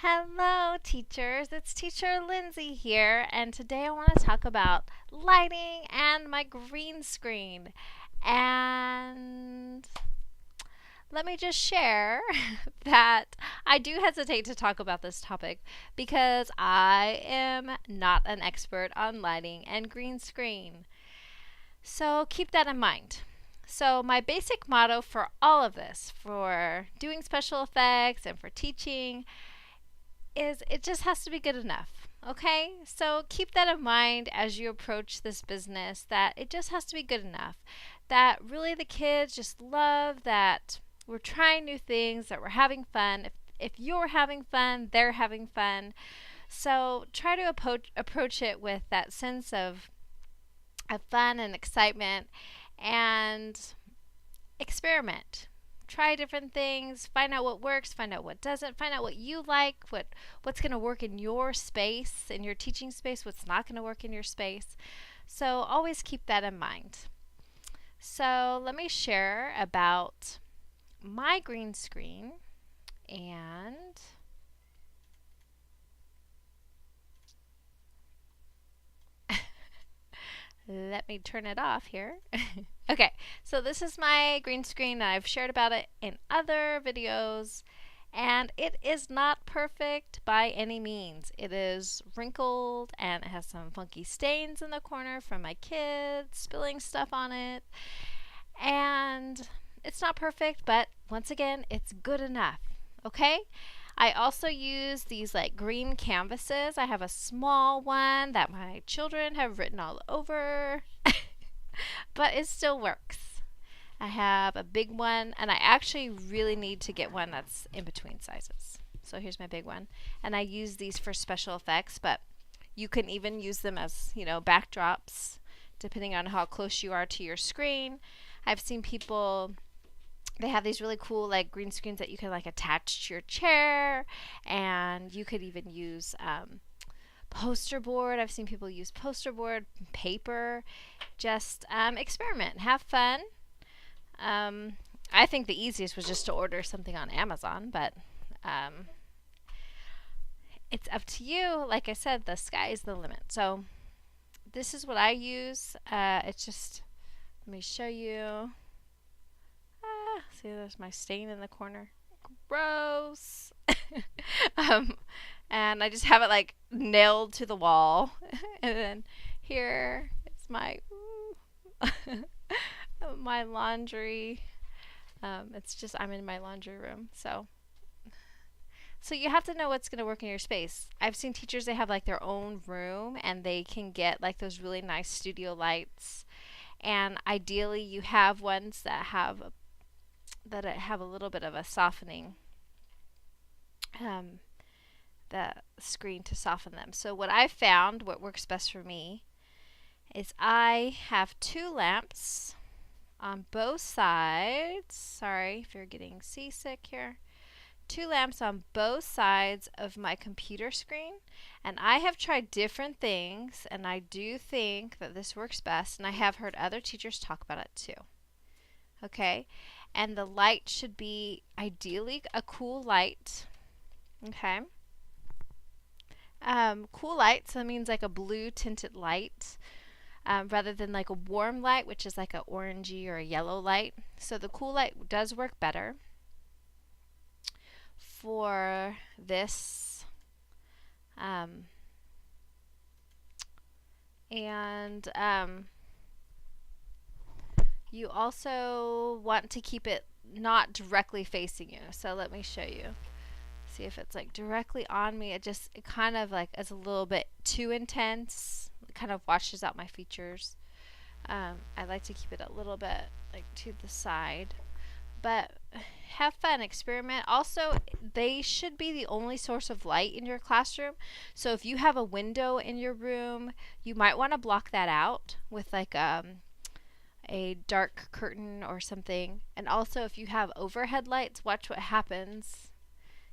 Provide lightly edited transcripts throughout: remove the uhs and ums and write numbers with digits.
Hello, teachers. It's Teacher Lindsay here, and today I want to talk about lighting and my green screen. And let me just share that I do hesitate to talk about this topic because I am not an expert on lighting and green screen. So keep that in mind. So, my basic motto for all of this, for doing special effects and for teaching, is it just has to be good enough. Okay? So keep that in mind as you approach this business, that it just has to be good enough. That really the kids just love that we're trying new things, that we're having fun. If you're having fun, they're having fun. So try to approach it with that sense of fun and excitement, and experiment. Try different things, find out what works, find out what doesn't, find out what you like, what's going to work in your space, in your teaching space, what's not going to work in your space. So always keep that in mind. So let me share about my green screen, and let me turn it off here. Okay, so this is my green screen. I've shared about it in other videos, and it is not perfect by any means. It is wrinkled and it has some funky stains in the corner from my kids spilling stuff on it. And it's not perfect, but once again, it's good enough. Okay? I also use these like green canvases. I have a small one that my children have written all over, but it still works. I have a big one, and I actually really need to get one that's in between sizes. So here's my big one, and I use these for special effects, but you can even use them as, backdrops depending on how close you are to your screen. I've seen people, they have these really cool like green screens that you can like attach to your chair, and you could even use poster board. I've seen people use poster board, paper. Just experiment, have fun. I think the easiest was just to order something on Amazon, but it's up to you. Like I said, the sky is the limit. So this is what I use. It's just, let me show you. See, there's my stain in the corner. Gross. um, and I just have it like nailed to the wall. And then here it's my my laundry. It's just, I'm in my laundry room. So you have to know what's going to work in your space. I've seen teachers, they have like their own room and they can get like those really nice studio lights. And ideally you have ones that have a little bit of a softening, the screen to soften them. So what I've found, what works best for me, is I have two lamps on both sides. Sorry if you're getting seasick here. Two lamps on both sides of my computer screen, and I have tried different things, and I do think that this works best, and I have heard other teachers talk about it too. Okay, and the light should be ideally a cool light. Okay, cool light, so that means like a blue tinted light, rather than like a warm light, which is like a orangey or a yellow light. So the cool light does work better for this. And you also want to keep it not directly facing you. So let me show you. See if it's like directly on me. It kind of like is a little bit too intense. It kind of washes out my features. I like to keep it a little bit like to the side. But have fun, experiment. Also, they should be the only source of light in your classroom. So if you have a window in your room, you might want to block that out with like a dark curtain or something. And also, if you have overhead lights, watch what happens.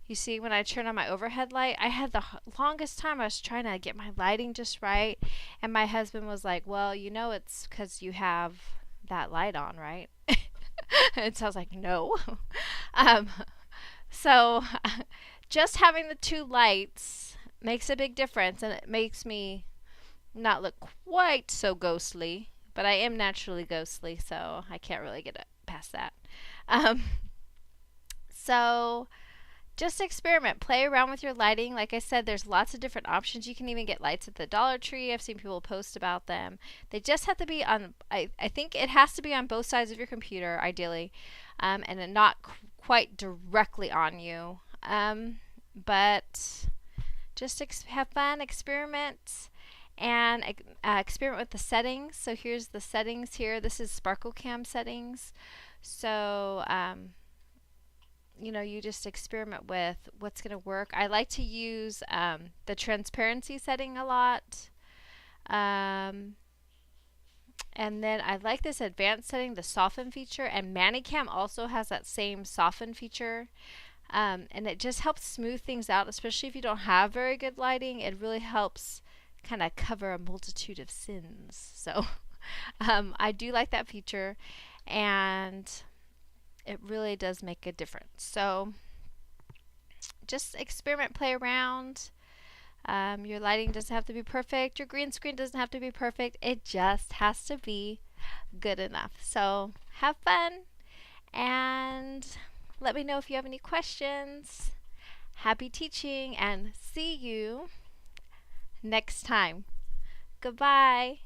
You see, when I turn on my overhead light, I had the longest time I was trying to get my lighting just right. And my husband was like, well, it's because you have that light on, right? And so I was like, no. So just having the two lights makes a big difference, and it makes me not look quite so ghostly, but I am naturally ghostly, so I can't really get past that. Um, so just experiment, play around with your lighting. Like I said, there's lots of different options. You can even get lights at the Dollar Tree. I've seen people post about them. They just have to be on, I think it has to be on both sides of your computer, ideally, and then not quite directly on you. But just have fun, experiment, and experiment with the settings. So here's the settings here. This is SparkleCam settings. So, you know, you just experiment with what's going to work. I like to use the transparency setting a lot. And then I like this advanced setting, the soften feature. And ManyCam also has that same soften feature. And it just helps smooth things out, especially if you don't have very good lighting. It really helps kind of cover a multitude of sins. So I do like that feature. And it really does make a difference. So just experiment, play around. Your lighting doesn't have to be perfect. Your green screen doesn't have to be perfect. It just has to be good enough. So have fun and let me know if you have any questions. Happy teaching and see you next time. Goodbye.